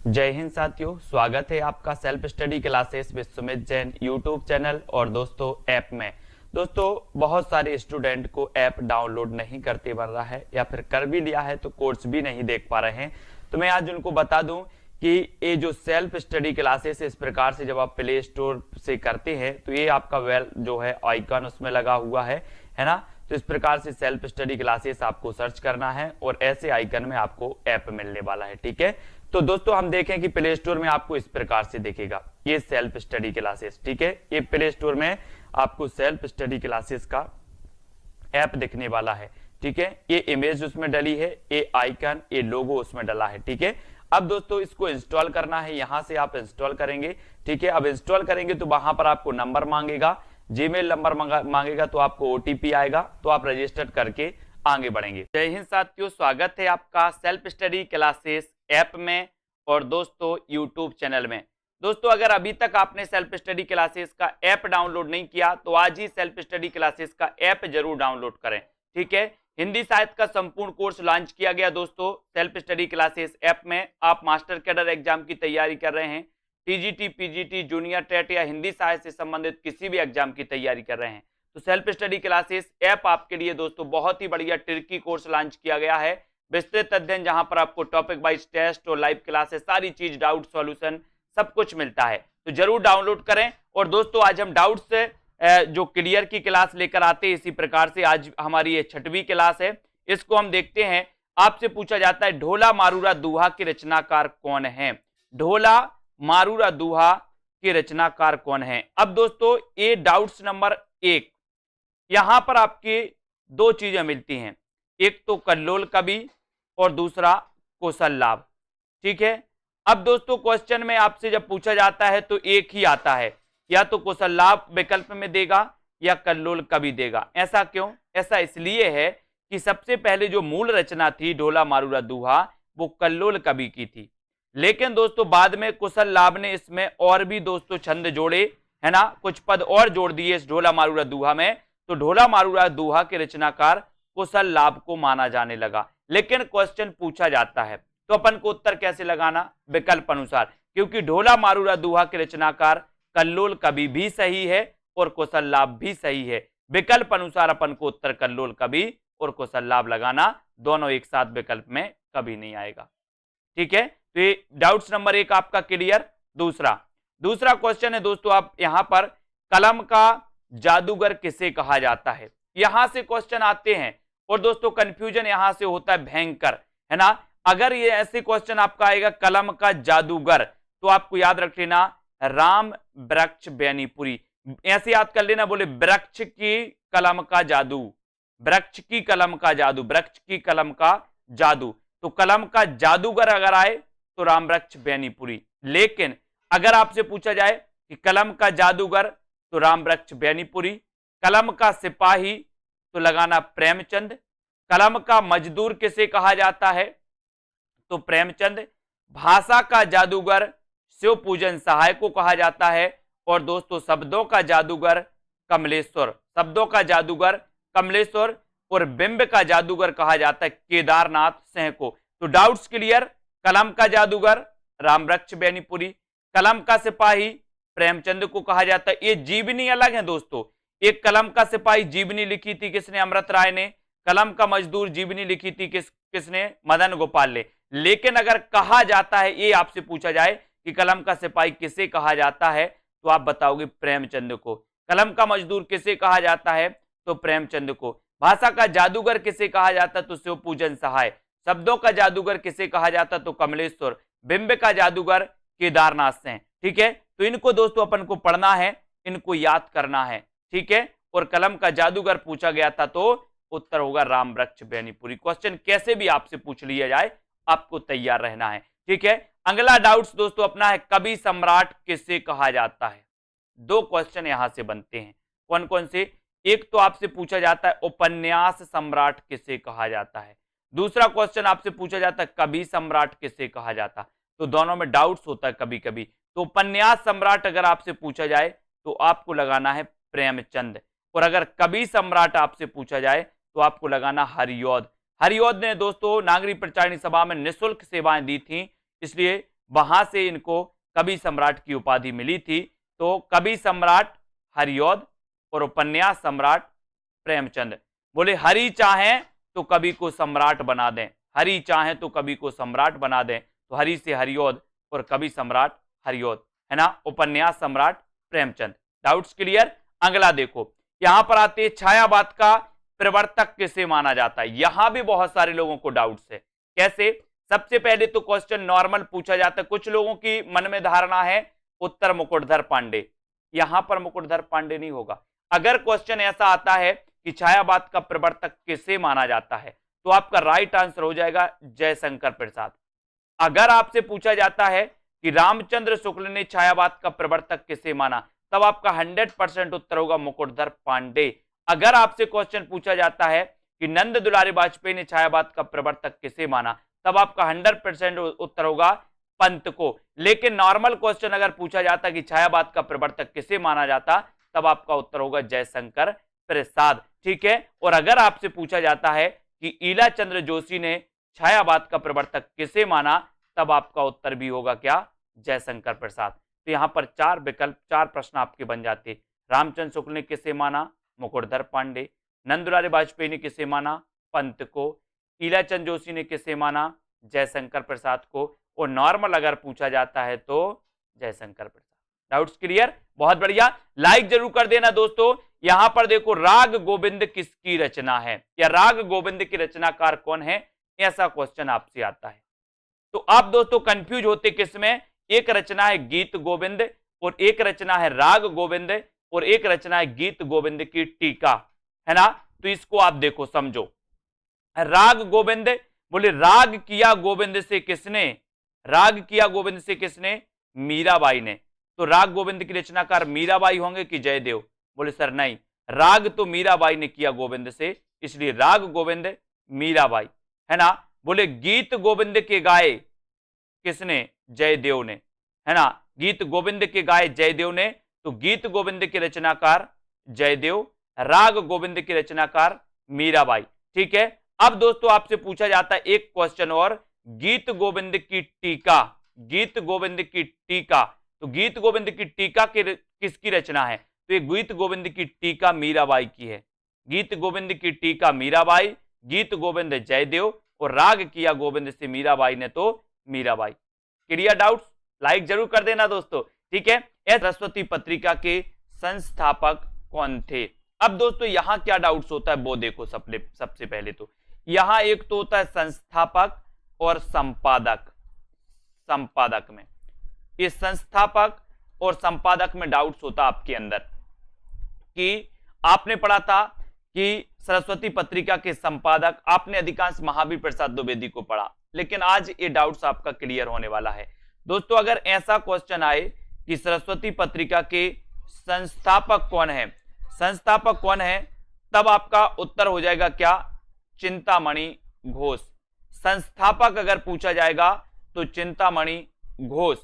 जय हिंद साथियों, स्वागत है आपका self study classes Vishwamit Jain YouTube channel और दोस्तों ऐप में। दोस्तों बहुत सारे स्टूडेंट को ऐप डाउनलोड नहीं करते बन रहा है या फिर कर भी लिया है तो कोर्स भी नहीं देख पा रहे हैं। तो मैं आज उनको बता दूं कि ये जो सेल्फ स्टडी क्लासेस इस प्रकार से जब आप प्ले स्टोर से करते हैं तो ये आपका वेल जो है आइकन उसमें लगा हुआ है ना। तो इस प्रकार से सेल्फ स्टडी क्लासेस आपको सर्च करना है और ऐसे आइकन में आपको ऐप मिलने वाला है। ठीक है, तो दोस्तों हम देखें कि प्ले स्टोर में आपको इस प्रकार से दिखेगा ये सेल्फ स्टडी क्लासेस। ठीक है, ये प्ले स्टोर में आपको सेल्फ स्टडी क्लासेस का ऐप दिखने वाला है। ठीक है, ये इमेज उसमें डली है, ये आइकन, ये लोगो उसमें डला है। ठीक है, अब दोस्तों इसको इंस्टॉल करना है, यहां से आप इंस्टॉल करेंगे। ठीक है, अब इंस्टॉल करेंगे तो वहां पर आपको नंबर मांगेगा, जीमेल नंबर मांगेगा, तो आपको ओटीपी आएगा, तो आप रजिस्टर करके आगे बढ़ेंगे। जय हिंद साथियों, स्वागत है आपका सेल्फ स्टडी क्लासेस ऐप में और दोस्तों यूट्यूब चैनल में। दोस्तों अगर अभी तक आपने सेल्फ स्टडी क्लासेस का ऐप डाउनलोड नहीं किया तो आज ही सेल्फ स्टडी क्लासेस का ऐप जरूर डाउनलोड करें। ठीक है, हिंदी साहित्य का संपूर्ण कोर्स लॉन्च किया गया दोस्तों सेल्फ स्टडी क्लासेस ऐप में। आप मास्टर कैडर एग्जाम की तैयारी कर रहे हैं, टीजीटी, पीजीटी, जूनियर टेट या हिंदी साहित्य से संबंधित किसी भी एग्जाम की तैयारी कर रहे हैं तो सेल्फ स्टडी क्लासेस ऐप आपके लिए दोस्तों बहुत ही बढ़िया ट्रिकी कोर्स लॉन्च किया गया है। विस्तृत अध्ययन जहां पर आपको टॉपिक वाइज टेस्ट और लाइव क्लासेस सारी चीज, डाउट सॉल्यूशन सब कुछ मिलता है, तो जरूर डाउनलोड करें। और दोस्तों आज हम डाउट से जो क्लियर की क्लास लेकर आते हैं, इसी प्रकार से आज हमारी ये 6वीं क्लास है, इसको हम देखते हैं। आपसे पूछा जाता है ढोला मारूरा दोहा के रचनाकार कौन है। ढोला मारूरा दोहा के रचनाकार कौन है। अब दोस्तों ये डाउट्स नंबर 1, यहां पर आपकी दो चीजें मिलती हैं, एक तो कल्लोल कवि और दूसरा कौशललाभ। ठीक है, अब दोस्तों क्वेश्चन में आपसे जब पूछा जाता है तो एक ही आता है, या तो कौशललाभ विकल्प में देगा या कल्लोल कवि देगा। ऐसा क्यों? ऐसा इसलिए है कि सबसे पहले जो मूल रचना थी ढोला मारूरा दोहा वो कल्लोल कवि की थी, लेकिन दोस्तों बाद में कौशललाभ ने इसमें और भी दोस्तों छंद जोड़े, है ना, कुछ पद और जोड़ दिए इस ढोला मारूरा दोहा में, तो ढोला मारूरा दोहा के रचनाकार कौशललाभ को माना जाने लगा। लेकिन क्वेश्चन पूछा जाता है तो अपन को उत्तर कैसे लगाना? विकल्प अनुसार, क्योंकि ढोला मारूरा दोहा के रचनाकार कल्लोल कवि भी सही है और कौशललाभ भी सही है। विकल्प अनुसार अपन को उत्तर कल्लोल कवि और कौशललाभ लगाना, दोनों एक साथ विकल्प में कभी नहीं आएगा। ठीक है, तो ये डाउट्स नंबर 1 आपका क्लियर। दूसरा क्वेश्चन है दोस्तों, आप यहां पर कलम का जादूगर किसे कहा जाता है, यहां से क्वेश्चन आते हैं और दोस्तों कंफ्यूजन यहां से होता है भयंकर, है ना। अगर ये ऐसे क्वेश्चन आपका आएगा कलम का जादूगर तो आपको याद रख लेना राम वृक्ष बेनीपुरी, ऐसे याद कर लेना, बोले वृक्ष की कलम का जादू, वृक्ष की कलम का जादू, वृक्ष की कलम का जादू, तो कलम का जादूगर अगर आए तो राम वृक्ष बेनीपुरी। लेकिन अगर आपसे पूछा जाए कि कलम का जादूगर तो राम वृक्ष बेनीपुरी, कलम का सिपाही तो लगाना प्रेमचंद, कलम का मजदूर किसे कहा जाता है तो प्रेमचंद, भाषा का जादूगर शिव पूजन सहाय को कहा जाता है, और दोस्तों शब्दों का जादूगर कमलेश्वर, शब्दों का जादूगर कमलेश्वर, और बिंब का जादूगर कहा जाता है केदारनाथ सिंह को। तो डाउट्स क्लियर, कलम का जादूगर राम वृक्ष बेनीपुरी, कलम का सिपाही प्रेमचंद को कहा जाता है। ये जीवनी अलग है दोस्तों, एक कलम का सिपाही जीवनी लिखी थी किसने? अमृत राय ने। कलम का मजदूर जीवनी लिखी थी किसने? मदन गोपाल ने। लेकिन अगर कहा जाता है, ये आपसे पूछा जाए कि कलम का सिपाही किसे कहा जाता है तो आप बताओगे प्रेमचंद को। कलम का मजदूर किसे कहा जाता है तो प्रेमचंद को। भाषा का जादूगर किसे कहा जाता तो शिव पूजन सहाय, शब्दों का जादूगर किसे कहा जाता तो कमलेश्वर, बिंब का जादूगर केदारनाथ सिंह। ठीक है, तो इनको दोस्तों अपन को पढ़ना है, इनको याद करना है। ठीक है, और कलम का जादूगर पूछा गया था तो उत्तर होगा राम वृक्ष बेनीपुरी। क्वेश्चन कैसे भी आपसे पूछ लिया जाए आपको तैयार रहना है। ठीक है, अगला डाउट्स दोस्तों अपना है कवि सम्राट किसे कहा जाता है। दो क्वेश्चन यहां से बनते हैं, कौन कौन से? एक तो आपसे पूछा जाता है उपन्यास सम्राट किसे कहा जाता है, दूसरा क्वेश्चन आपसे पूछा जाता है कवि सम्राट किसे कहा जाता। तो दोनों में डाउट्स होता है कभी कभी। तो उपन्यास सम्राट अगर आपसे पूछा जाए तो आपको लगाना है प्रेमचंद, और अगर कवि सम्राट आपसे पूछा जाए तो आपको लगाना हरिऔध। हरिऔध ने दोस्तों नागरिक प्रचारिणी सभा में निःशुल्क सेवाएं दी थी, इसलिए वहां से इनको कवि सम्राट की उपाधि मिली थी। तो कवि सम्राट हरिऔध और उपन्यास सम्राट प्रेमचंद। बोले हरि चाहे तो कवि को सम्राट बना दें, हरि चाहे तो कवि को सम्राट बना दें, तो हरि से हरिऔध और कवि सम्राट हरिऔध, है ना, उपन्यास सम्राट प्रेमचंद। Doubts clear? अगला देखो, यहां पर आते छायावाद का प्रवर्तक किसे माना जाता है। यहां भी बहुत सारे लोगों को डाउट्स है। कैसे? सबसे पहले तो क्वेश्चन नॉर्मल पूछा जाता है। कुछ लोगों की मन में धारणा है उत्तर मुकुटधर पांडे। यहां पर मुकुटधर पांडे नहीं होगा। अगर क्वेश्चन ऐसा आता है कि छायावाद का प्रवर्तक किसे माना जाता है, तो आपका राइट आंसर हो जाएगा जयशंकर प्रसाद। अगर आपसे पूछा जाता है कि रामचंद्र शुक्ल ने छायावाद का प्रवर्तक किसे माना, तब आपका 100% उत्तर होगा मुकुटधर पांडे। अगर आपसे क्वेश्चन पूछा जाता है कि नंद दुलारी वाजपेयी ने छायावाद का प्रवर्तक किसे माना, तब आपका 100% उत्तर होगा पंत को। लेकिन नॉर्मल क्वेश्चन अगर पूछा जाता कि छायावाद का प्रवर्तक किसे माना जाता, तब आपका उत्तर होगा जयशंकर प्रसाद। ठीक है। और अगर आपसे पूछा जाता है कि ईला चंद्र जोशी ने छायावाद का प्रवर्तक किसे माना, तब आपका उत्तर भी होगा क्या? जयशंकर प्रसाद। तो यहां पर 4 विकल्प, 4 प्रश्न आपके बन जाते। रामचंद्र शुक्ल ने किसे माना? मुकुटधर पांडे। नंद दुलारी वाजपेयी ने किसे माना? पंत को। ईला चंद्र जोशी ने किसे माना? जयशंकर प्रसाद को। और नॉर्मल अगर पूछा जाता है तो जयशंकर प्रसाद। Doubts clear? बहुत बढ़िया, लाइक जरूर कर देना दोस्तों। यहां पर देखो, राग गोविंद किसकी रचना है, या राग गोविंद की रचनाकार कौन है, ऐसा क्वेश्चन आपसे आता है। तो आप दोस्तों कंफ्यूज होते किसमें? एक रचना है गीत गोविंद, और एक रचना है राग गोविंद, और एक रचना है गीत गोविंद की टीका, है ना। तो इसको आप देखो, समझो। राग गोविंद, बोले राग किया गोविंद से किसने? राग किया गोविंद से किसने? मीराबाई ने। तो राग गोविंद की रचनाकार मीराबाई होंगे कि जयदेव? बोले सर नहीं, राग तो मीराबाई ने किया गोविंद से, इसलिए राग गोविंद मीराबाई, है ना। बोले गीत गोविंद के गाए किसने? जयदेव ने, है ना। गीत गोविंद के गाए जयदेव ने, तो गीत गोविंद के रचनाकार जयदेव, राग गोविंद की रचनाकार मीराबाई। ठीक है। अब दोस्तों आपसे पूछा जाता है एक क्वेश्चन और, गीत गोविंद की टीका, गीत गोविंद की टीका, तो गीत गोविंद की टीका किसकी रचना है? तो ये गीत गोविंद की टीका मीराबाई की है। गीत गोविंद की टीका मीराबाई, गीत गोविंद जयदेव, और राग किया गोविंद से मीराबाई ने, तो मीराबाई। Clear doubts? लाइक जरूर कर देना दोस्तों। ठीक है। सरस्वती पत्रिका के संस्थापक कौन थे? अब दोस्तों यहां क्या डाउट्स होता है वो देखो। सबसे पहले तो यहां एक तो होता है संस्थापक और संपादक। संपादक में, इस संस्थापक और संपादक में डाउट्स होता आपके अंदर कि आपने पढ़ा था कि सरस्वती पत्रिका के संपादक आपने अधिकांश महावीर प्रसाद द्विवेदी को पढ़ा, लेकिन आज ये डाउट्स आपका क्लियर होने वाला है दोस्तों। अगर ऐसा क्वेश्चन आए कि सरस्वती पत्रिका के संस्थापक कौन है, संस्थापक कौन है, तब आपका उत्तर हो जाएगा क्या? चिंतामणि घोष। संस्थापक अगर पूछा जाएगा तो चिंतामणि घोष।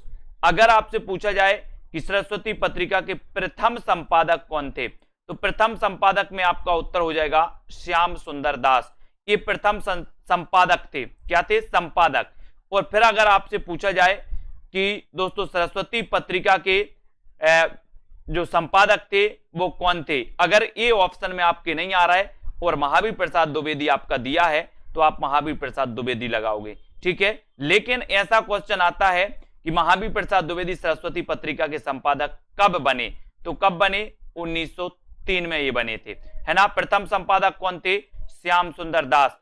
अगर आपसे पूछा जाए कि सरस्वती पत्रिका के प्रथम संपादक कौन थे, तो प्रथम संपादक में आपका उत्तर हो जाएगा श्याम सुंदर दास। ये प्रथम संपादक थे। क्या थे? संपादक। और फिर अगर आपसे पूछा जाए कि दोस्तों सरस्वती पत्रिका के जो संपादक थे वो कौन थे, अगर ये ऑप्शन में आपके नहीं आ रहा है और महावीर प्रसाद द्विवेदी आपका दिया है, तो आप महावीर प्रसाद द्विवेदी लगाओगे। ठीक है। लेकिन ऐसा क्वेश्चन आता है कि महावीर प्रसाद द्विवेदी सरस्वती पत्रिका के संपादक कब बने, तो कब बने? 1903 में ये बने थे, है ना। प्रथम संपादक कौन थे? श्याम सुंदर दास।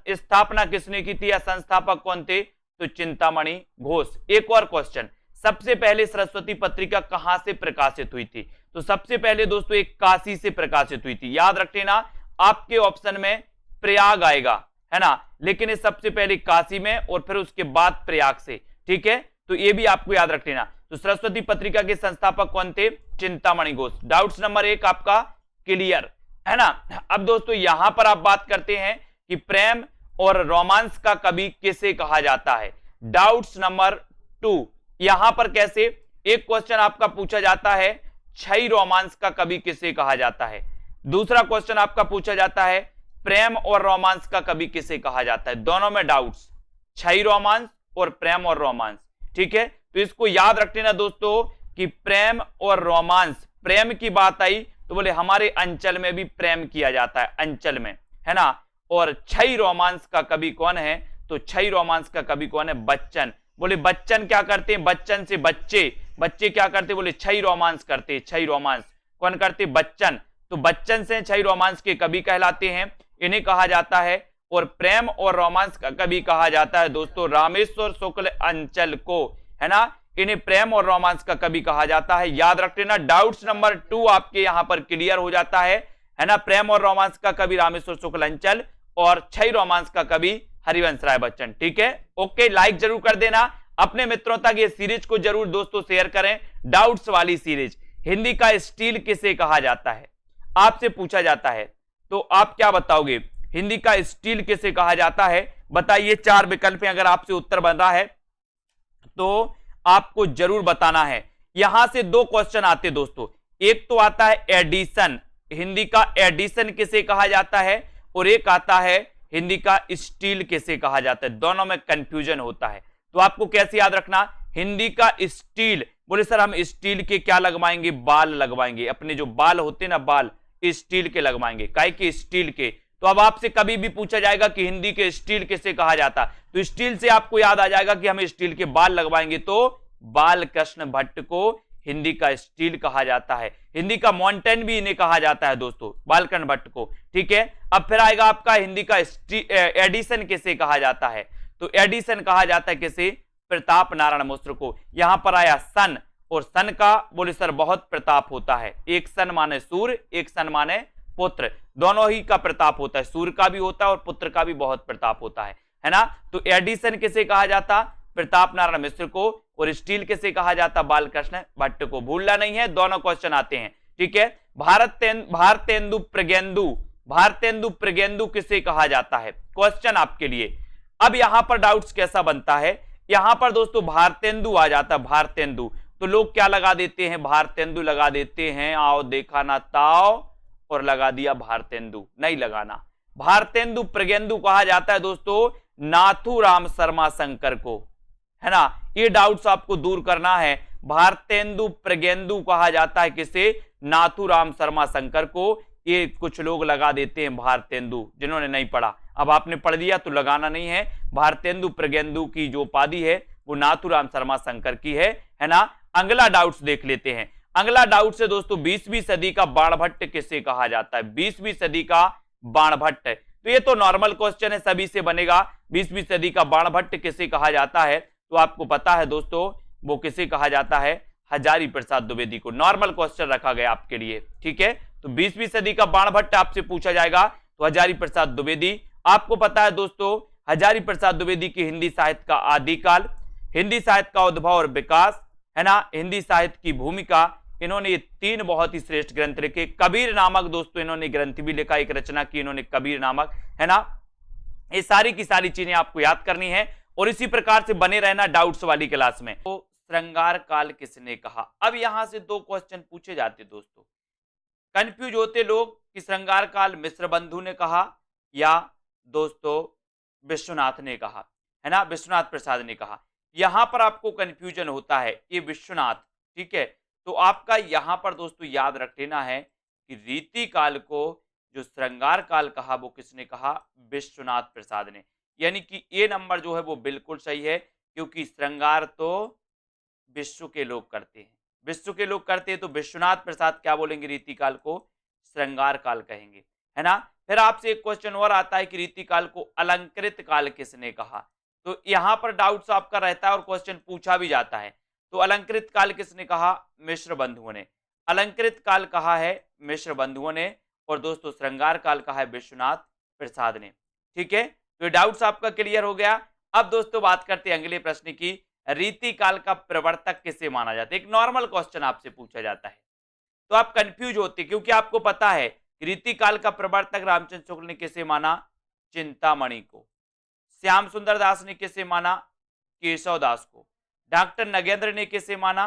स्थापना किसने की थी या संस्थापक कौन थे? तो चिंतामणि घोष। एक और क्वेश्चन, सबसे पहले सरस्वती पत्रिका कहां से प्रकाशित हुई थी? तो सबसे पहले दोस्तों एक काशी से प्रकाशित हुई थी। याद रख लेना, आपके ऑप्शन में प्रयाग आएगा, है ना, लेकिन ये सबसे पहले काशी में और फिर उसके बाद प्रयाग से। ठीक है। तो ये भी आपको याद रख लेना। तो सरस्वती पत्रिका के संस्थापक कौन थे? चिंतामणि घोष। डाउट्स नंबर 1 आपका क्लियर, है ना। अब दोस्तों यहां पर आप बात करते हैं कि प्रेम और रोमांस का कवि किसे कहा जाता है। डाउट्स नंबर 2, यहां पर कैसे? एक क्वेश्चन आपका पूछा जाता है छई रोमांस का कवि किसे कहा जाता है। दूसरा क्वेश्चन आपका पूछा जाता है प्रेम और रोमांस का कवि किसे कहा जाता है। दोनों में डाउट्स, छई रोमांस और प्रेम और रोमांस, ठीक है, तो इसको याद रख लेना दोस्तों कि प्रेम और रोमांस, प्रेम की बात आई तो बोले हमारे अंचल में भी प्रेम किया जाता है, अंचल में, है ना। और छई रोमांस का कवि कौन है, तो छई रोमांस का कवि कौन है, बच्चन। बोले बच्चन क्या करते हैं, बच्चन से बच्चे, बच्चे क्या करते, बोले छई रोमांस करते, छई रोमांस कौन करते, बच्चन। तो बच्चन से छई रोमांस के कवि कहलाते हैं, इन्हें कहा जाता है। और प्रेम और रोमांस का कवि कहा जाता है दोस्तों रामेश्वर शुक्ल अंचल को, है ना। इन्हें प्रेम और रोमांस का कवि कहा जाता है, याद रख लेना। डाउट्स नंबर 2 आपके यहां पर क्लियर हो जाता है ना। प्रेम और रोमांस का कवि रामेश्वर शुक्ल अंचल और छई रोमांस का कवि हरिवंश राय बच्चन, ठीक है। ओके, लाइक जरूर कर देना, अपने मित्रों तक ये सीरीज को जरूर दोस्तों शेयर करें, डाउट्स वाली सीरीज। हिंदी का स्टील किसे कहा जाता है, आपसे पूछा जाता है, तो आप क्या बताओगे, हिंदी का स्टील किसे कहा जाता है, बताइए। 4 विकल्प हैं, अगर आपसे उत्तर बन रहा है तो आपको जरूर बताना है। यहां से 2 क्वेश्चन आते दोस्तों, एक तो आता है एडिशन, हिंदी का एडिशन किसे कहा जाता है, और एक आता है हिंदी का स्टील किसे कहा जाता है, दोनों में कंफ्यूजन होता है। तो आपको कैसे याद रखना, हिंदी का स्टील, बोले सर हम स्टील के क्या लगवाएंगे, बाल लगवाएंगे, अपने जो बाल होते हैं ना, बाल स्टील के लगवाएंगे, काहे के, स्टील के। तो अब आपसे कभी भी पूछा जाएगा कि हिंदी के स्टील किसे कहा जाता, तो स्टील से आपको याद आ जाएगा कि हम स्टील के बाल लगवाएंगे, तो बाल कृष्ण भट्ट को हिंदी का स्टील कहा जाता है। हिंदी का माउंटेन भी इन्हें कहा जाता है दोस्तों, बालकृष्ण भट्ट को, ठीक है। अब फिर आएगा आपका हिंदी का एडिशन किसे कहा जाता है, तो एडिशन कहा जाता है किसे, प्रताप नारायण मिश्र को। यहां पर आया सन, और सन का बोले सर बहुत प्रताप होता है, एक सन माने सूर्य, एक सन माने पुत्र, दोनों ही का प्रताप होता है, सूर्य का भी होता है और पुत्र का भी बहुत प्रताप होता है ना। तो एडिशन किसे कहा जाता, प्रताप नारायण मिश्र को, और स्टील किसे कहा जाता, बालकृष्ण भट्ट को। भूलना नहीं है, दोनों क्वेश्चन आते हैं, ठीक है। भारतेंदु प्रगेंदु, भारतेंदु प्रगेंदु किसे कहा जाता है, क्वेश्चन आपके लिए। अब यहां पर डाउट्स कैसा बनता है, यहां पर दोस्तों भारतेंदु आ जाता है, भारतेंदु, तो लोग क्या लगा देते हैं, भारतेंदु लगा देते हैं, आओ देखा ना ताओ, और लगा दिया भारतेंदु, नहीं लगाना। भारतेंदु प्रगेंदु कहा जाता है दोस्तों नाथूराम शर्मा शंकर को, है ना। ये डाउट्स आपको दूर करना है, भारतेंदु प्रगेंदु कहा जाता है किसे, नाथूराम शर्मा शंकर को। ये कुछ लोग लगा देते हैं भारतेंदु, जिन्होंने नहीं पढ़ा, अब आपने पढ़ दिया तो लगाना नहीं है। भारतेंदु प्रगेंदु की जो उपाधि है वो नाथूराम शर्मा शंकर की है ना। अगला डाउट्स देख लेते हैं, अगला डाउट है दोस्तों 20वीं सदी का बाणभट्ट किसे कहा जाता है, 20वीं सदी का बाणभट्ट। तो ये तो नॉर्मल क्वेश्चन है, सभी से बनेगा, 20वीं सदी का बाणभट्ट किसे कहा जाता है, तो आपको पता है दोस्तों वो किसे कहा जाता है, हजारी प्रसाद द्विवेदी को। नॉर्मल क्वेश्चन रखा गया आपके लिए, ठीक है। तो 20वीं सदी का बाणभट्ट आपसे पूछा जाएगा तो हजारी प्रसाद द्विवेदी। आपको पता है दोस्तों हजारी प्रसाद द्विवेदी की हिंदी साहित्य का आदिकाल, हिंदी साहित्य का उद्भव और विकास, है ना, हिंदी साहित्य की भूमिका, इन्होंने 3 बहुत ही श्रेष्ठ ग्रंथ लिखे। कबीर नामक दोस्तों इन्होंने ग्रंथ भी लिखा, एक रचना की इन्होंने कबीर नामक, है ना। ये सारी की सारी चीजें आपको याद करनी है और इसी प्रकार से बने रहना डाउट्स वाली क्लास में। तो श्रृंगार काल किसने कहा, अब यहां से 2 क्वेश्चन पूछे जाते दोस्तों, कंफ्यूज होते लोग कि श्रृंगार काल मिश्र बंधु ने कहा या दोस्तों विश्वनाथ ने कहा, है ना, विश्वनाथ प्रसाद ने कहा। यहां पर आपको कंफ्यूजन होता है, ये विश्वनाथ, ठीक है। तो आपका यहां पर दोस्तों याद रख लेना है कि रीति काल को जो श्रृंगार काल कहा वो किसने कहा, विश्वनाथ प्रसाद ने। यानी कि ये नंबर जो है वो बिल्कुल सही है, क्योंकि श्रृंगार तो विश्व के लोग करते हैं, विश्व के लोग करते हैं, तो विश्वनाथ प्रसाद क्या बोलेंगे, रीति काल को श्रृंगार काल कहेंगे, है ना। फिर आपसे एक क्वेश्चन और आता है कि रीति काल को अलंकृत काल किसने कहा, तो यहां पर डाउट्स आपका रहता है और क्वेश्चन पूछा भी जाता है। तो अलंकृत काल किसने कहा, मिश्र बंधुओं ने, अलंकृत काल कहा है मिश्र बंधुओं ने, और दोस्तों श्रृंगार काल कहा है विश्वनाथ प्रसाद ने, ठीक है। तो डाउट्स आपका क्लियर हो गया। अब दोस्तों बात करते हैं अगले प्रश्न की, रीति काल का प्रवर्तक किसे माना जाता है, एक नॉर्मल क्वेश्चन आपसे पूछा जाता है, तो आप कंफ्यूज होते क्योंकि आपको पता है रीति काल का प्रवर्तक रामचंद्र शुक्ल ने किसे माना, चिंतामणि को। श्याम सुंदर दास ने किसे माना, केशव दास को। डॉक्टर नगेंद्र ने किसे माना,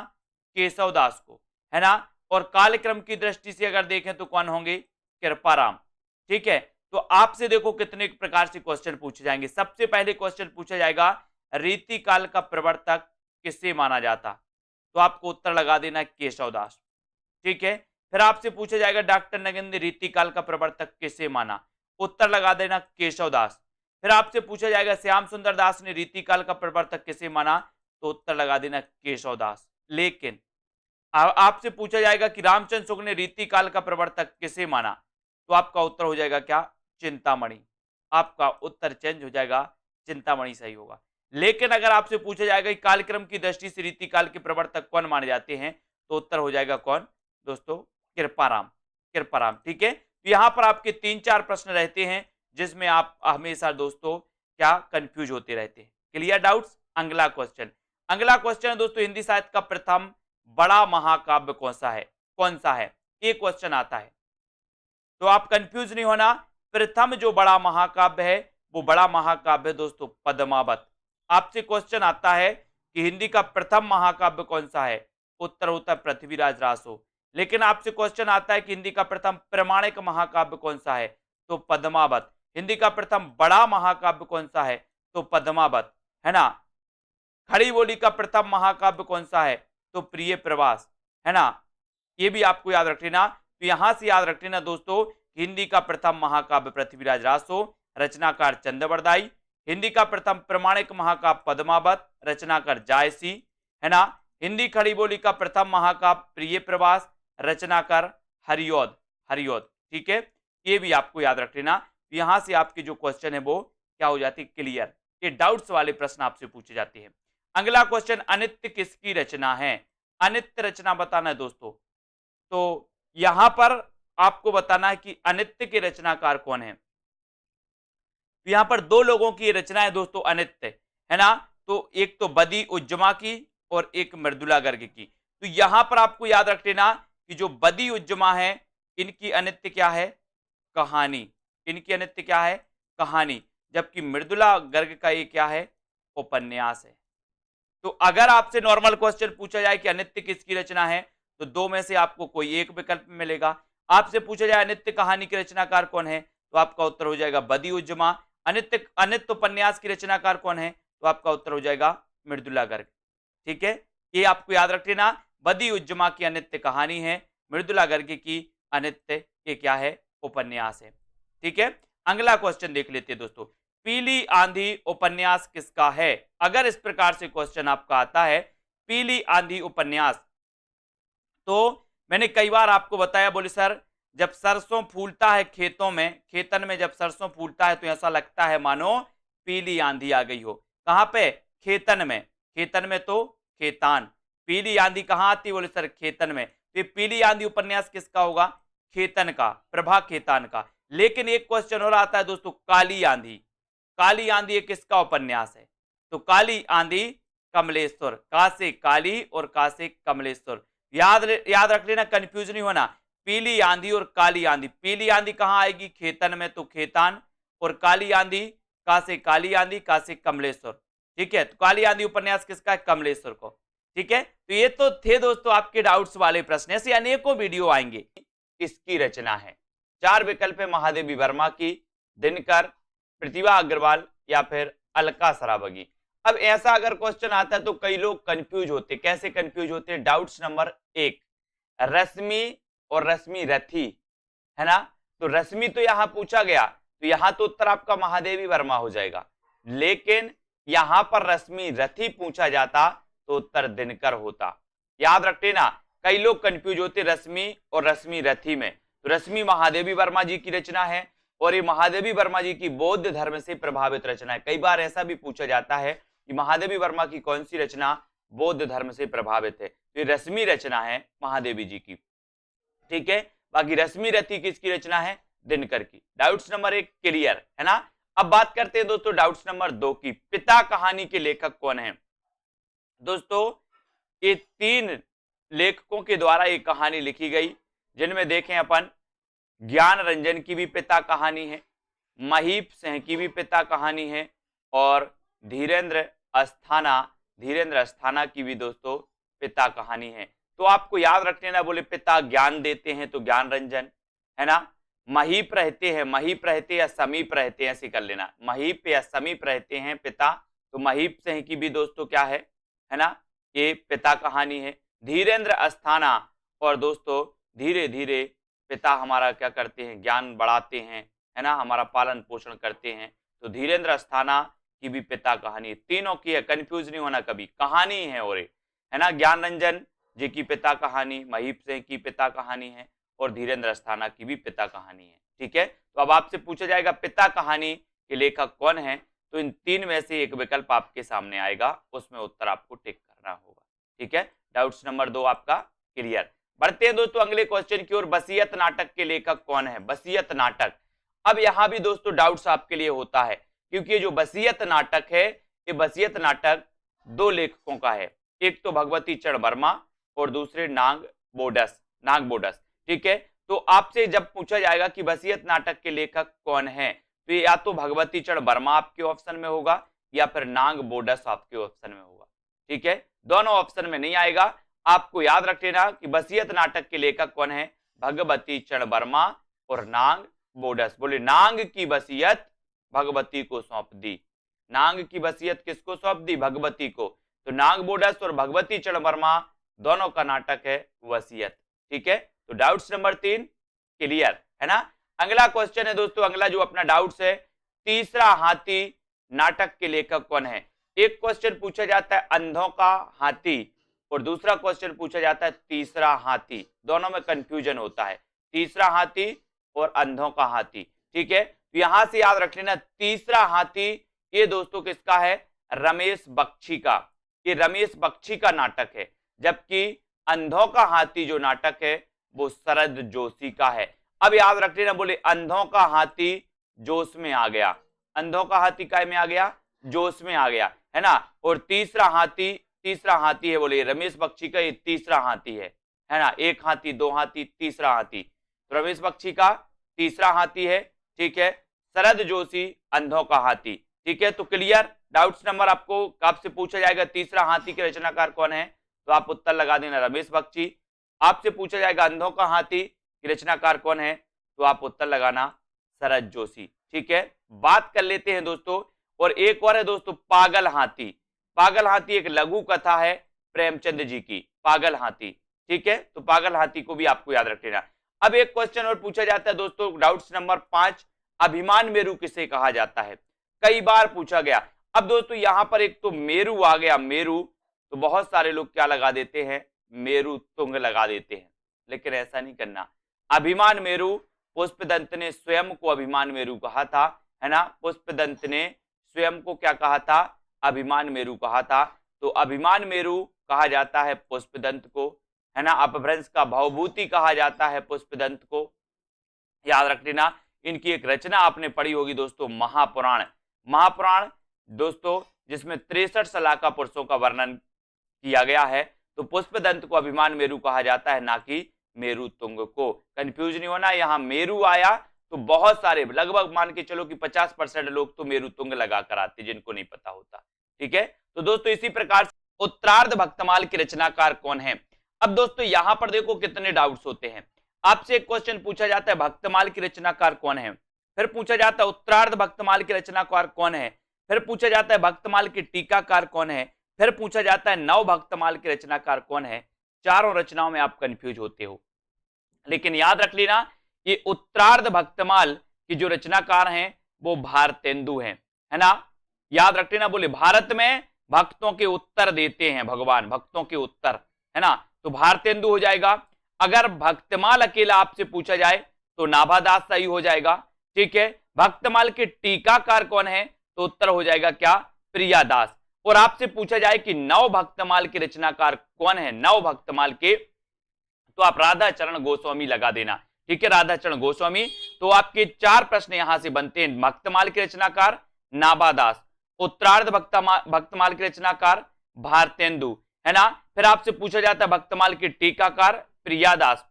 केशव दास को, है ना। और कालक्रम की दृष्टि से अगर देखें तो कौन होंगे, कृपाराम, ठीक है। तो आपसे देखो कितने प्रकार से क्वेश्चन पूछे जाएंगे। सबसे पहले क्वेश्चन पूछा जाएगा रीति काल का प्रवर्तक किसे माना जाता, तो आपको उत्तर लगा देना है केशवदास। ठीक है, फिर आपसे पूछा जाएगा डॉक्टर नगिन ने रीतिकाल का प्रवर्तक किसे माना, उत्तर लगा देना केशवदास। फिर आपसे पूछा जाएगा श्याम सुंदर दास ने रीतिकाल का प्रवर्तक किसे माना, तो उत्तर लगा देना केशवदास। लेकिन आपसे पूछा जाएगा कि रामचंद्र शुक्ल ने रीतिकाल का प्रवर्तक किसे माना, तो आपका उत्तर हो जाएगा क्या, चिंतामणि। आपका उत्तर चेंज हो जाएगा, चिंतामणि सही होगा। लेकिन अगर आपसे पूछा जाएगा कि कालक्रम की दृष्टि से रीतिकाल के प्रवर्तक कौन माने जाते हैं, तो उत्तर हो जाएगा कौन दोस्तों, कृपाराम। कृपाराम। ठीक है, तो यहां पर आपके 3-4 प्रश्न रहते हैं जिसमें आप हमेशा दोस्तों क्या कंफ्यूज होते रहते हैं। Clear doubts. अगला क्वेश्चन, अगला क्वेश्चन है दोस्तों, हिंदी साहित्य का प्रथम बड़ा महाकाव्य कौन सा है, कौन सा है, ये क्वेश्चन आता है, तो आप कंफ्यूज नहीं होना। प्रथम जो बड़ा महाकाव्य है वो बड़ा महाकाव्य है दोस्तों पद्मावत। आपसे क्वेश्चन आता है कि हिंदी का प्रथम महाकाव्य कौन सा है, उत्तर होता है पृथ्वीराज रासो। लेकिन आपसे क्वेश्चन आता है कि हिंदी का प्रथम प्रमाणिक महाकाव्य कौन सा है, तो पद्मावत। हिंदी का प्रथम बड़ा महाकाव्य कौन सा है, तो पद्मावत, है ना। खड़ी बोली का प्रथम महाकाव्य कौन सा है, तो प्रिय प्रवास, है ना। ये भी आपको याद रख लेना। तो यहां से याद रख लेना दोस्तों, हिंदी का प्रथम महाकाव्य पृथ्वीराज रासो, रचनाकार चंद्रवरदाई। हिंदी का प्रथम प्रमाणिक महाकाव्य पद्मावत, रचनाकार जायसी, है ना। हिंदी खड़ी बोली का प्रथम महाकाव्य प्रिय प्रवास, रचनाकार हरिऔध। हरिऔध। ठीक है, ये भी आपको याद रख लेना। यहां से आपके जो क्वेश्चन है वो क्या हो जाती है, क्लियर। ये डाउट्स वाले प्रश्न आपसे पूछे जाते हैं। अगला क्वेश्चन, अनित्य किसकी रचना है, अनित्य रचना बताना है दोस्तों। तो यहां पर आपको बताना है कि अनित्य के रचनाकार कौन है। तो यहां पर दो लोगों की रचना है दोस्तों अनित्य, है ना। तो एक तो बदी उज्जमा की और एक मृदुला गर्ग की। तो यहां पर आपको याद रख लेना कि जो बदी उज्जमा है इनकी अनित्य क्या है, कहानी। इनकी अनित्य क्या है, कहानी। जबकि मृदुला गर्ग का ये क्या है, उपन्यास है। तो अगर आपसे नॉर्मल क्वेश्चन पूछा जाए कि अनित्य किसकी रचना है, तो दो में से आपको कोई एक विकल्प मिलेगा। आपसे पूछा जाए अनित्य कहानी के रचनाकार कौन है, तो आपका उत्तर हो जाएगा बदी उज्जमा। अनित्य अनित्य उपन्यास की रचनाकार कौन है, तो आपका उत्तर हो जाएगा मृदुला गर्ग। ठीक है, ये आपको याद रख लेना। बदी उज्जमा की अनित्य कहानी है, मृदुला गर्ग की अनित्य ये क्या है, उपन्यास है। ठीक है, अगला क्वेश्चन देख लेते हैं दोस्तों, पीली आंधी उपन्यास किसका है। अगर इस प्रकार से क्वेश्चन आपका आता है पीली आंधी उपन्यास, तो मैंने कई बार आपको बताया, बोले सर जब सरसों फूलता है खेतों में, खेतन में जब सरसों फूलता है तो ऐसा लगता है मानो पीली आंधी आ गई हो। कहां पे, खेतन में। खेतन में तो खेतान, पीली आंधी कहां आती, बोले सर खेतन में। तो पीली आंधी उपन्यास किसका होगा, खेतन का, प्रभा खेतान का। लेकिन एक क्वेश्चन और आता है दोस्तों, काली आंधी। काली आंधी किसका उपन्यास है, तो काली आंधी कमलेश्वर। का से काली और का से कमलेश्वर। याद रख लेना, कंफ्यूज नहीं होना। पीली आंधी और काली आंधी, पीली आंधी कहां आएगी, खेतन में तो खेतान, और काली आंधी का से काली आंधी, का से कमलेश्वर। ठीक है, तो काली आंधी उपन्यास किसका है, कमलेश्वर को। ठीक है, तो ये तो थे दोस्तों आपके डाउट्स वाले प्रश्न। ऐसे अनेकों वीडियो आएंगे। किसकी रचना है, 4 विकल्प है, महादेवी वर्मा की, दिनकर, प्रतिभा अग्रवाल या फिर अलका सरावगी। अब ऐसा अगर क्वेश्चन आता है तो कई लोग कंफ्यूज होते, कैसे कंफ्यूज होते हैं। डाउट्स नंबर 1, रश्मि और रश्मि रथी, है ना। तो रश्मि तो यहां पूछा गया, तो यहां तो उत्तर आपका महादेवी वर्मा हो जाएगा। लेकिन यहां पर रश्मि रथी पूछा जाता तो उत्तर दिनकर होता। याद रख लेना, कई लोग कंफ्यूज होते रश्मि और रश्मि रथी में। तो रश्मि महादेवी वर्मा जी की रचना है और ये महादेवी वर्मा जी की बौद्ध धर्म से प्रभावित रचना है। कई बार ऐसा भी पूछा जाता है कि महादेवी वर्मा की कौन सी रचना बौद्ध धर्म से प्रभावित है, तो ये रश्मि रचना है महादेवी जी की। ठीक है, बाकी रश्मि रथी किसकी रचना है, दिनकर की। डाउट्स नंबर 1 क्लियर है ना। अब बात करते हैं दोस्तों डाउट्स नंबर 2 की, पिता कहानी के लेखक कौन है। दोस्तों ये 3 लेखकों के द्वारा एक कहानी लिखी गई, जिनमें देखें अपन ज्ञान रंजन की भी पिता कहानी है, महीप सिंह की भी पिता कहानी है, और धीरेन्द्र अस्थाना की भी दोस्तों पिता कहानी है। तो आपको याद रख लेना, बोले पिता ज्ञान देते हैं तो ज्ञान रंजन, है ना। महीप रहते या समीप रहते हैं, ऐसे कर लेना, महीप या समीप रहते हैं पिता, तो महीप सिंह की भी दोस्तों क्या है ना, ये पिता कहानी है। धीरेन्द्र अस्थाना, और दोस्तों धीरे धीरे पिता हमारा क्या करते हैं, ज्ञान बढ़ाते हैं, है ना, हमारा पालन पोषण करते हैं। तो धीरेन्द्र अस्थाना की भी पिता कहानी, तीनों की है, कंफ्यूज नहीं होना कभी, कहानी है और है ना। ज्ञान रंजन जी की पिता कहानी, महीप सिंह की पिता कहानी है, और धीरेन्द्र अस्थाना की भी पिता कहानी है। ठीक है, तो अब आपसे पूछा जाएगा पिता कहानी के लेखक कौन है, तो इन तीन में से एक विकल्प आपके सामने आएगा, उसमें उत्तर आपको टिक करना होगा। ठीक है, डाउट्स नंबर 2 आपका क्लियर। बढ़ते हैं दोस्तों अगले क्वेश्चन की ओर। वसीयत नाटक के लेखक कौन है, वसीयत नाटक। अब यहां भी दोस्तों डाउट्स आपके लिए होता है, क्योंकि ये जो वसीयत नाटक है, ये वसीयत नाटक दो लेखकों का है, एक तो भगवती चरण वर्मा और दूसरे नाग बोडस। ठीक है, तो आपसे जब पूछा जाएगा कि वसीयत नाटक के लेखक कौन है, तो या तो भगवती चरण वर्मा आपके ऑप्शन में होगा या फिर नाग बोडस आपके ऑप्शन में होगा। ठीक है, दोनों ऑप्शन में नहीं आएगा। आपको याद रख लेना कि वसीयत नाटक के लेखक कौन है, भगवती चरण वर्मा और नाग बोडस। बोले नाग की वसीयत भगवती को सौंप दी, नाग की वसीयत किसको सौंप दी, भगवती को। तो नाग बोडस और भगवती चरण वर्मा दोनों का नाटक है वसीयत। ठीक है, तो डाउट्स नंबर 3 क्लियर है ना। अगला क्वेश्चन है दोस्तों, अगला जो अपना डाउट्स है, तीसरा हाथी नाटक के लेखक कौन है। एक क्वेश्चन पूछा जाता है अंधों का हाथी और दूसरा क्वेश्चन पूछा जाता है तीसरा हाथी, दोनों में कंफ्यूजन होता है, तीसरा हाथी और अंधों का हाथी। ठीक है, तो यहां से याद रख लेना तीसरा हाथी ये दोस्तों किसका है, रमेश बख्शी का, ये रमेश बख्शी का नाटक है, जबकि अंधों का हाथी जो नाटक है वो शरद जोशी का है। अब याद रख लेना, बोले अंधों का हाथी जोश में आ गया, अंधों का हाथी काय में आ गया, जोश में आ गया, है ना। और तीसरा हाथी है, बोले रमेश बख्शी का ये तीसरा हाथी है ना। एक हाथी, दो हाथी, तीसरा हाथी, तो रमेश बख्शी का तीसरा हाथी है। ठीक है, शरद जोशी अंधों का हाथी। ठीक है, तो क्लियर। डाउट्स नंबर आपसे पूछा जाएगा तीसरा हाथी के रचनाकार कौन है, तो आप उत्तर लगा देना रमेश बख्शी। आपसे पूछा जाएगा अंधों का हाथी की रचनाकार कौन है, तो आप उत्तर लगाना शरद जोशी। ठीक है, बात कर लेते हैं दोस्तों, और एक और है दोस्तों पागल हाथी। पागल हाथी एक लघु कथा है प्रेमचंद जी की, पागल हाथी। ठीक है, तो पागल हाथी को भी आपको याद रख लेना। अब एक क्वेश्चन और पूछा जाता है दोस्तों, डाउट्स नंबर 5, अभिमान मेरु किसे कहा जाता है, कई बार पूछा गया। अब दोस्तों यहां पर एक तो मेरु आ गया, मेरु, तो बहुत सारे लोग क्या लगा देते हैं, मेरु तुंग लगा देते हैं, लेकिन ऐसा नहीं करना। अभिमान मेरु, पुष्पदंत ने स्वयं को अभिमान मेरु कहा था, है ना, पुष्पदंत ने स्वयं को क्या कहा था, अभिमान मेरु कहा था। तो अभिमान मेरु कहा जाता है पुष्पदंत को, है ना। अपभ्रंश का भवभूति कहा जाता है पुष्पदंत को, याद रख लेना। इनकी एक रचना आपने पढ़ी होगी दोस्तों, महापुराण दोस्तों, जिसमें 63 सलाका पुरुषों का वर्णन किया गया है। तो पुष्पदंत को अभिमान मेरु कहा जाता है, ना कि मेरु तुंग को। कंफ्यूज नहीं होना, यहाँ मेरु आया तो बहुत सारे, लगभग मान के चलो कि 50% लोग तो मेरु तुंग लगा कर आते, जिनको नहीं पता होता। ठीक है, तो दोस्तों इसी प्रकार से उत्तरार्ध भक्तमाल के रचनाकार कौन है। अब दोस्तों यहां पर देखो कितने डाउट्स होते हैं। आपसे एक क्वेश्चन पूछा जाता है भक्तमाल की रचनाकार कौन है, फिर पूछा जाता है उत्तरार्ध भक्तमाल के रचनाकार कौन है, फिर पूछा जाता है भक्तमाल के टीकाकार कौन है, फिर पूछा जाता है नव भक्तमाल के रचनाकार कौन है। चारों रचनाओं में आप कंफ्यूज होते हो, लेकिन याद रख लेना ये उत्तरार्ध भक्तमाल की जो रचनाकार हैं वो भारतेंदु हैं, है ना। याद रख लेना, बोले भारत में भक्तों के उत्तर देते हैं भगवान, भक्तों के उत्तर, है ना, तो भारतेंदु हो जाएगा। अगर भक्तमाल अकेला आपसे पूछा जाए तो नाभादास सही हो जाएगा। ठीक है, भक्तमाल के टीकाकार कौन है, तो उत्तर हो जाएगा क्या, प्रियादास। और आपसे पूछा जाए कि नव भक्तमाल के रचनाकार कौन है, नव भक्तमाल के, तो आप राधा चरण गोस्वामी लगा देना। ठीक है, राधा चरण गोस्वामी। तो आपके 4 प्रश्न यहां से बनते हैं, भक्तमाल के रचनाकार नाभादास, उत्तरार्ध भक्तमाल के रचनाकार भारतेंदु, है ना। फिर आपसे पूछा जाता है भक्तमाल के टीकाकार प्रियादास,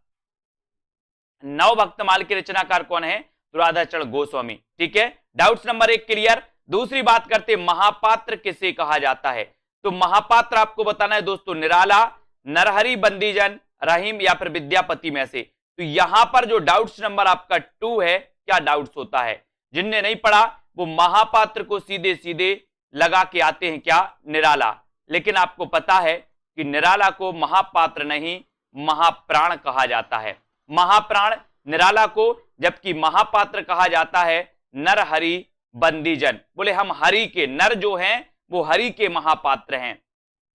नव भक्तमाल के रचनाकार कौन है, तो राधा चरण गोस्वामी। ठीक है, डाउट्स नंबर 1 क्लियर। दूसरी बात करते महापात्र किसे कहा जाता है, तो महापात्र आपको बताना है दोस्तों, निराला, नरहरि बंदीजन, रहीम या फिर विद्यापति में से। तो यहां पर जो डाउट्स नंबर आपका 2 है, क्या डाउट्स होता है, जिनने नहीं पढ़ा वो महापात्र को सीधे सीधे लगा के आते हैं क्या, निराला। लेकिन आपको पता है कि निराला को महापात्र नहीं महाप्राण कहा जाता है। महाप्राण निराला को, जबकि महापात्र कहा जाता है नर हरि बंदीजन। बोले हम हरि के, नर जो हैं वो हरि के महापात्र हैं,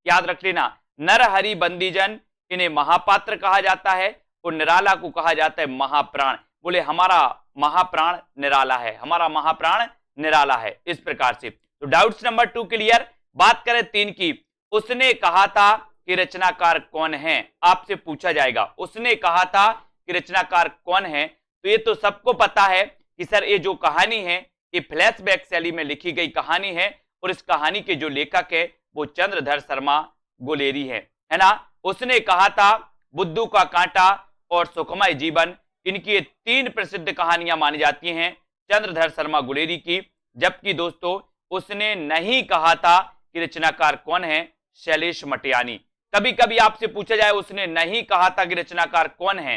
याद रख लेना। नर हरि बंदीजन इन्हें महापात्र कहा जाता है और निराला को कहा जाता है महाप्राण। बोले हमारा महाप्राण निराला है, हमारा महाप्राण निराला है। इस प्रकार से तो डाउट्स नंबर 2 क्लियर। बात करें 3 की, उसने कहा था कि रचनाकार कौन है, आपसे पूछा जाएगा उसने कहा था कि रचनाकार कौन है। तो ये तो सबको पता है कि सर ये जो कहानी है ये फ्लैशबैक शैली में लिखी गई कहानी है और इस कहानी के जो लेखक है वो चंद्रधर शर्मा गुलेरी है ना। उसने कहा था, बुद्धू का कांटा और सुखमय जीवन, इनकी ये 3 प्रसिद्ध कहानियां मानी जाती हैं चंद्रधर शर्मा गुलेरी की। जबकि दोस्तों उसने नहीं कहा था कि रचनाकार कौन है, शैलेश मटियानी। कभी कभी आपसे पूछा जाए उसने नहीं कहा था कि रचनाकार कौन है,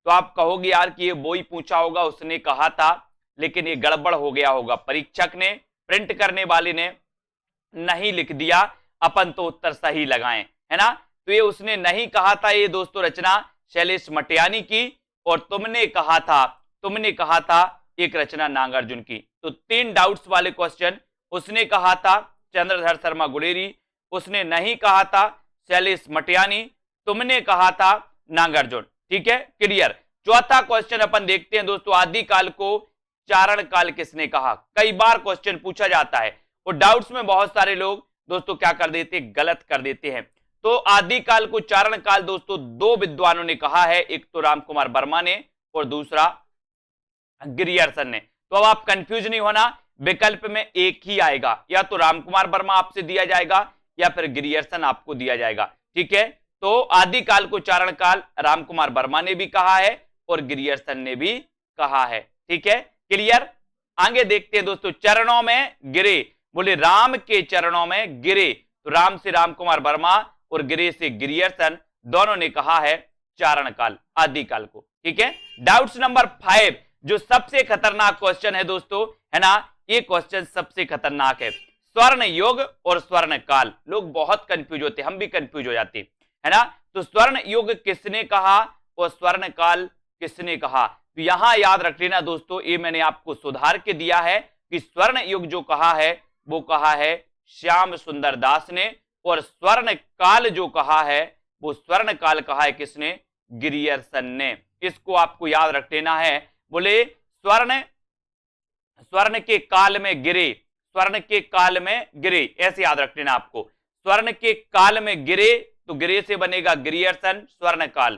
तो आप कहोगे यार कि ये वो ही पूछा होगा, उसने कहा था, लेकिन ये गड़बड़ हो गया होगा, परीक्षक ने, प्रिंट करने वाले ने नहीं लिख दिया, अपन तो उत्तर सही लगाएं, है ना। तो ये उसने नहीं कहा था, ये दोस्तों रचना शैलेश मटियानी की, और तुमने कहा था एक रचना नागार्जुन की। तो 3 डाउट्स वाले क्वेश्चन, उसने कहा था चंद्रधर शर्मा गुलेरी, उसने नहीं कहा था शैलेश मटियानी, तुमने कहा था नागार्जुन। ठीक है, क्लियर। चौथा क्वेश्चन अपन देखते हैं दोस्तों, आदिकाल को चारण काल किसने कहा। कई बार क्वेश्चन पूछा जाता है और डाउट्स में बहुत सारे लोग दोस्तों क्या कर देते, गलत कर देते हैं। तो आदिकाल को चारण काल दोस्तों 2 विद्वानों ने कहा है, एक तो रामकुमार वर्मा ने और दूसरा गिरियर्सन ने। तो अब आप कंफ्यूज नहीं होना, विकल्प में एक ही आएगा, या तो रामकुमार वर्मा आपसे दिया जाएगा या फिर गिरियर्सन आपको दिया जाएगा। ठीक है, तो आदिकाल को चारण काल रामकुमार वर्मा ने भी कहा है और गिरियर्सन ने भी कहा है। ठीक है, क्लियर। आगे देखते हैं दोस्तों, चरणों में गिरे, बोले राम के चरणों में गिरे, तो राम से रामकुमार वर्मा और गिरे से गिरियर्सन, दोनों ने कहा है चारण काल, आदिकाल को। ठीक है, डाउट्स नंबर 5, जो सबसे खतरनाक क्वेश्चन है दोस्तों, है ना, ये क्वेश्चन सबसे खतरनाक है। स्वर्ण युग और स्वर्ण काल, लोग बहुत कंफ्यूज होते हैं, हम भी कंफ्यूज हो जाते हैं, है ना। तो स्वर्ण युग किसने कहा और स्वर्ण काल किसने कहा, तो यहां याद रख लेना दोस्तों, ये मैंने आपको सुधार के दिया है कि स्वर्ण युग जो कहा है वो कहा है श्याम सुंदर दास ने, और स्वर्ण काल जो कहा है वो स्वर्ण काल कहा है किसने, गिरियर्सन ने। इसको आपको याद रख लेना है। बोले स्वर्ण के काल में गिरे, स्वर्ण के काल में गिरे, ऐसे याद रख लेना आपको। स्वर्ण के काल में गिरे, तो गिरे से बनेगा गिरियर्सन स्वर्ण काल,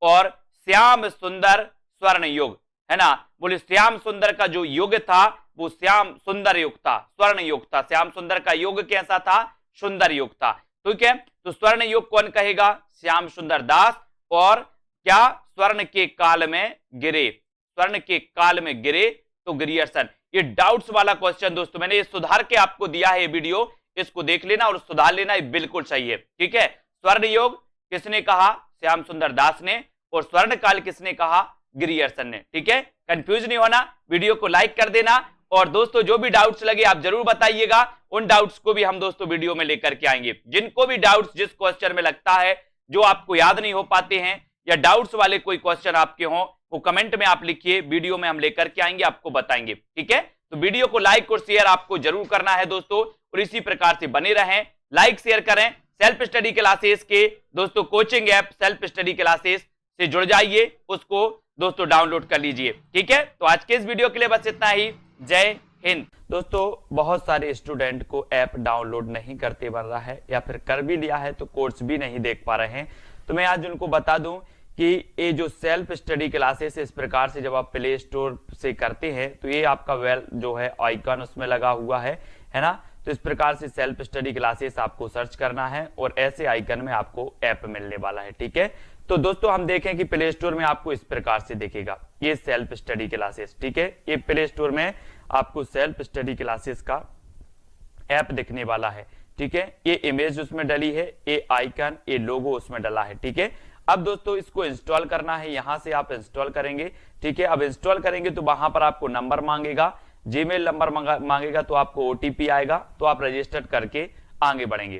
और श्याम सुंदर स्वर्ण युग, है ना। बोले श्याम सुंदर का जो युग था वो श्याम सुंदर युग था, स्वर्ण युग था। श्याम सुंदर का युग कैसा था, सुंदर युग था। ठीक है, तो स्वर्ण युग कौन कहेगा, श्याम सुंदर दास। और क्या, स्वर्ण के काल में गिरे, स्वर्ण के काल में गिरे तो गिरियर्सन। ये डाउट्स वाला क्वेश्चन दोस्तों मैंने ये सुधार के आपको दिया है, ये वीडियो इसको देख लेना और सुधार लेना, ये बिल्कुल सही है। ठीक है, स्वर्ण युग किसने कहा, श्याम सुंदर दास ने, और स्वर्ण काल किसने कहा, गिरियर्सन ने। ठीक है, कंफ्यूज नहीं होना, वीडियो को लाइक कर देना, और दोस्तों जो भी डाउट्स लगे आप जरूर बताइएगा, उन डाउट्स को भी हम दोस्तों वीडियो में लेकर के आएंगे। जिनको भी डाउट्स जिस क्वेश्चन में लगता है जो आपको याद नहीं हो पाते हैं, या डाउट्स वाले कोई क्वेश्चन आपके हों, वो कमेंट में आप लिखिए, वीडियो में हम लेकर के आएंगे, आपको बताएंगे। ठीक है, तो वीडियो को लाइक और शेयर आपको जरूर करना है दोस्तों, और इसी प्रकार से बने रहें, लाइक शेयर करें। सेल्फ स्टडी क्लासेस के दोस्तों coaching app self study classes से जुड़ जाइए, उसको दोस्तों डाउनलोड कर लीजिए। ठीक है, तो आज के इस वीडियो के लिए बस इतना ही। जय हिंद। दोस्तों बहुत सारे स्टूडेंट को ऐप डाउनलोड नहीं करते बन रहा है, या फिर कर भी लिया है तो कोर्स भी नहीं देख पा रहे हैं। तो मैं आज उनको बता दूं कि ये जो सेल्फ स्टडी क्लासेस इस प्रकार से जब आप प्ले स्टोर से करते हैं तो ये आपका वेल जो है आइकन उसमें लगा हुआ है ना। तो इस प्रकार से सेल्फ स्टडी क्लासेस आपको सर्च करना है और ऐसे आइकन में आपको ऐप मिलने वाला है। ठीक है, तो दोस्तों हम देखें कि प्ले स्टोर में आपको इस प्रकार से दिखेगा ये सेल्फ स्टडी क्लासेस। ठीक है, ये प्ले स्टोर में आपको सेल्फ स्टडी क्लासेस का ऐप दिखने वाला है। ठीक है, ये इमेज उसमें डली है, ये आइकन, ये लोगो उसमें डला है। ठीक है, अब दोस्तों इसको इंस्टॉल करना है, यहां से आप इंस्टॉल करेंगे। ठीक है, अब इंस्टॉल करेंगे तो वहां पर आपको नंबर मांगेगा, जीमेल नंबर मांगेगा, तो आपको ओटीपी आएगा, तो आप रजिस्टर करके आगे बढ़ेंगे।